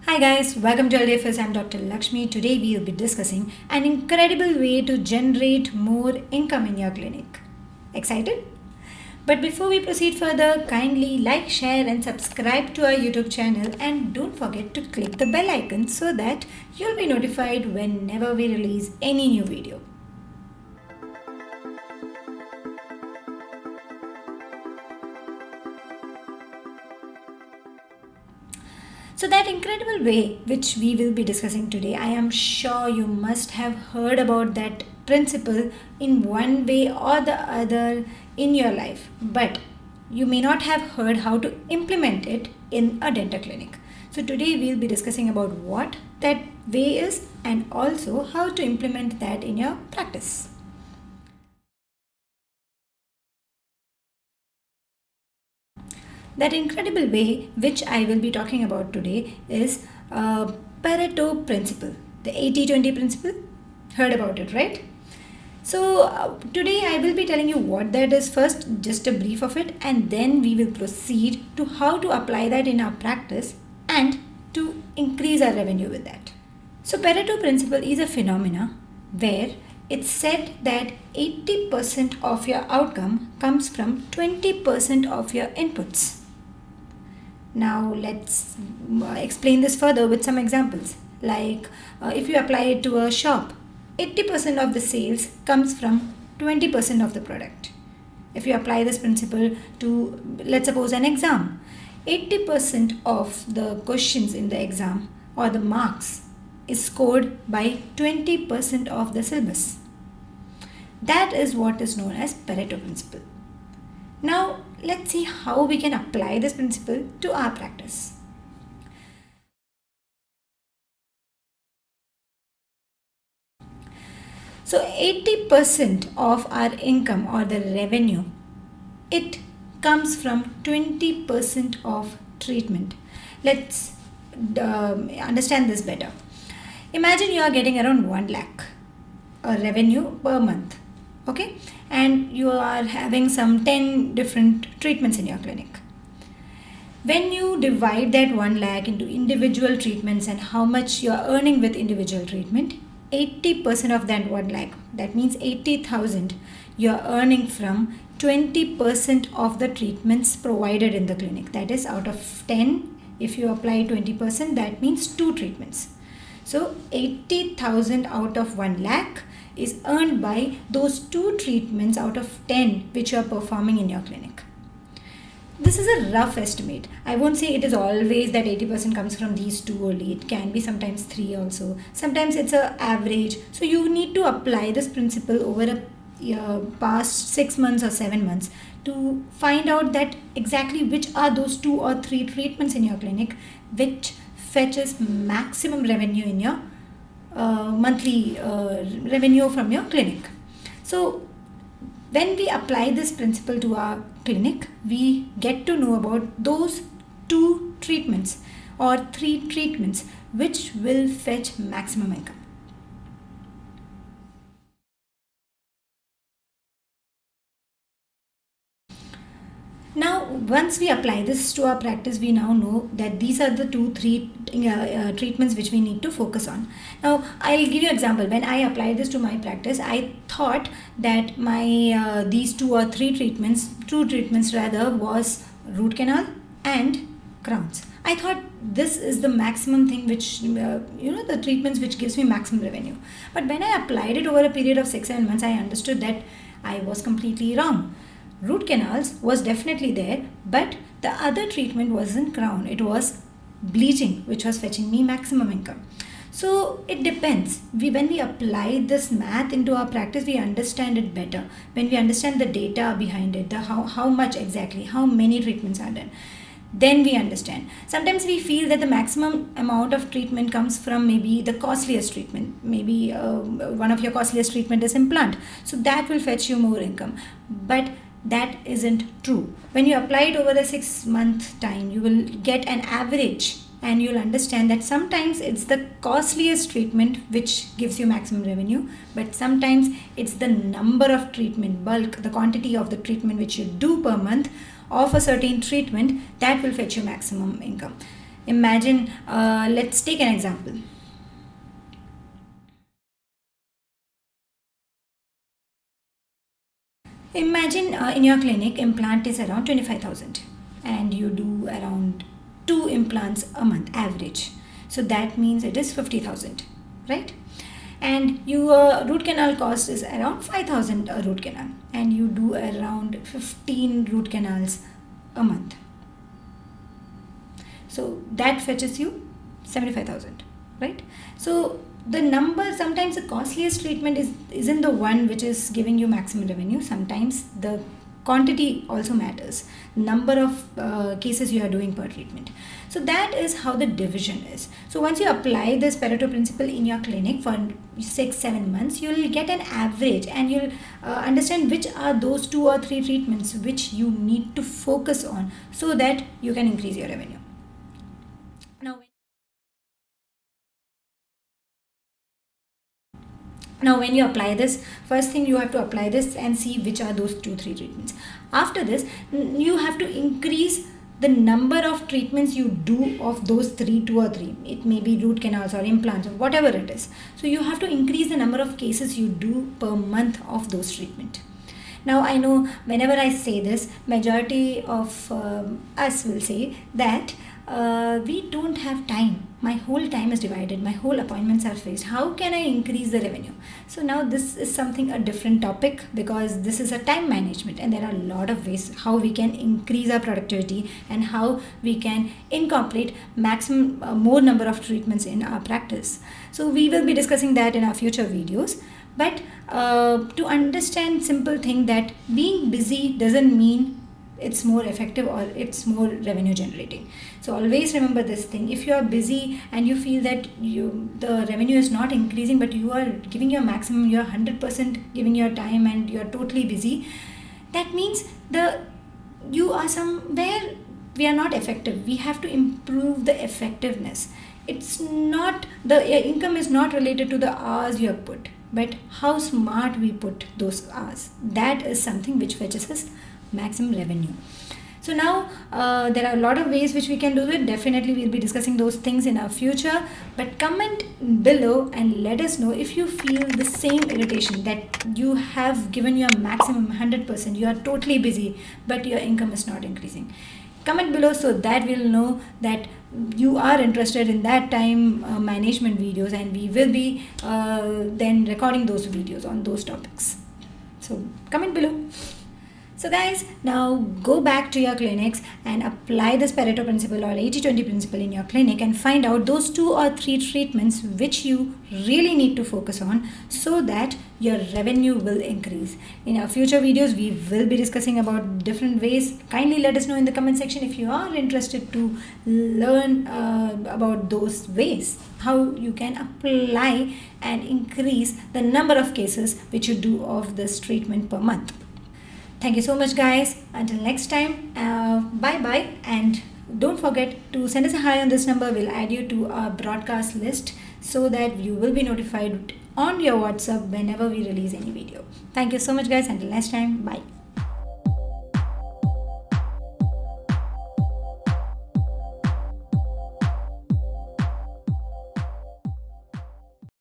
Hi guys, welcome to LDFS. I'm Dr. Lakshmy. Today we will be discussing an incredible way to generate more income in your clinic. Excited? But before we proceed further, kindly like, share and subscribe to our YouTube channel and don't forget to click the bell icon so that you'll be notified whenever we release any new video. So that incredible way which we will be discussing today, I am sure you must have heard about that principle in one way or the other in your life, but you may not have heard how to implement it in a dental clinic. So today we'll be discussing about what that way is and also how to implement that in your practice. That incredible way which I will be talking about today is Pareto principle, the 80-20 principle. Heard about it, right? So today I will be telling you what that is first, just a brief of it, and then we will proceed to how to apply that in our practice and to increase our revenue with that. So Pareto principle is a phenomena where it's said that 80% of your outcome comes from 20% of your inputs. Now let's explain this further with some examples. Like if you apply it to a shop, 80% of the sales comes from 20% of the product. If you apply this principle to, let's suppose, an exam, 80% of the questions in the exam or the marks is scored by 20% of the syllabus. That is what is known as Pareto principle. Now, let's see how we can apply this principle to our practice. So, 80% of our income or the revenue, it comes from 20% of treatment. Let's understand this better. Imagine you are getting around 1 lakh revenue per month. Okay, and you are having some 10 different treatments in your clinic. When you divide that 1 lakh into individual treatments and how much you are earning with individual treatment, 80% of that 1 lakh, that means 80,000, you are earning from 20% of the treatments provided in the clinic. That is, out of 10, if you apply 20%, that means 2 treatments. So 80,000 out of 1 lakh is earned by those 2 treatments out of 10 which you are performing in your clinic. This is a rough estimate. I won't say it is always that 80% comes from these 2 only. It can be sometimes 3 also. Sometimes it's an average. So you need to apply this principle over a past 6 months or 7 months to find out that exactly which are those 2 or 3 treatments in your clinic which fetches maximum revenue in your monthly revenue from your clinic. So when we apply this principle to our clinic, we get to know about those 2 treatments or 3 treatments which will fetch maximum income. Now, once we apply this to our practice, we now know that these are the 2-3 treatments which we need to focus on. Now, I'll give you an example. When I applied this to my practice, I thought that my these 2 or 3 treatments, 2 treatments rather, was root canal and crowns. I thought this is the maximum thing which, the treatments which gives me maximum revenue. But when I applied it over a period of 6-7 months, I understood that I was completely wrong. Root canals was definitely there, but the other treatment wasn't crown. It was bleaching, which was fetching me maximum income. So it depends. When we apply this math into our practice, we understand it better. When we understand the data behind it, how much exactly, how many treatments are done, then we understand. Sometimes we feel that the maximum amount of treatment comes from maybe the costliest treatment. Maybe one of your costliest treatment is implant. So that will fetch you more income. But that isn't true. When you apply it over the 6-month time, you will get an average and you'll understand that sometimes it's the costliest treatment which gives you maximum revenue, but sometimes it's the number of treatment, bulk, the quantity of the treatment which you do per month of a certain treatment that will fetch you maximum income. Imagine, let's take an example. Imagine in your clinic implant is around 25,000 and you do around 2 implants a month average. So that means it is 50,000, right? And your root canal cost is around 5,000 a root canal and you do around 15 root canals a month. So that fetches you 75,000, right? So the number, sometimes the costliest treatment isn't the one which is giving you maximum revenue. Sometimes the quantity also matters, number of cases you are doing per treatment. So that is how the division is. So once you apply this Pareto principle in your clinic for 6-7 months, you'll get an average and you'll understand which are those 2 or 3 treatments which you need to focus on so that you can increase your revenue. Now when you apply this, first thing you have to apply this and see which are those 2-3 treatments. After this, you have to increase the number of treatments you do of those 2 or 3. It may be root canals or implants or whatever it is. So you have to increase the number of cases you do per month of those treatment. Now I know whenever I say this, majority of us will say that we don't have time. My whole time is divided. My whole appointments are fixed. How can I increase the revenue? So now this is something a different topic because this is a time management and there are a lot of ways how we can increase our productivity and how we can incorporate maximum more number of treatments in our practice. So we will be discussing that in our future videos. But to understand simple thing that being busy doesn't mean it's more effective or it's more revenue generating. So always remember this thing. If you are busy and you feel that the revenue is not increasing but you are giving your maximum, you are 100% giving your time and you are totally busy, that means you are somewhere we are not effective. We have to improve the effectiveness. It's not, the income is not related to the hours you have put, but how smart we put those hours. That is something which fetches us maximum revenue. So now there are a lot of ways which we can do it. Definitely we'll be discussing those things in our future, but comment below and let us know if you feel the same irritation that you have given your maximum 100%, you are totally busy but your income is not increasing. Comment below so that we'll know that you are interested in that time management videos and we will be then recording those videos on those topics. So comment below. So guys, now go back to your clinics and apply this Pareto principle or 80-20 principle in your clinic and find out those 2 or 3 treatments which you really need to focus on so that your revenue will increase. In our future videos, we will be discussing about different ways. Kindly let us know in the comment section if you are interested to learn about those ways, how you can apply and increase the number of cases which you do of this treatment per month. Thank you so much guys. Until next time, bye bye, and don't forget to send us a hi on this number. We'll add you to our broadcast list so that you will be notified on your WhatsApp whenever we release any video. Thank you so much guys. Until next time, bye.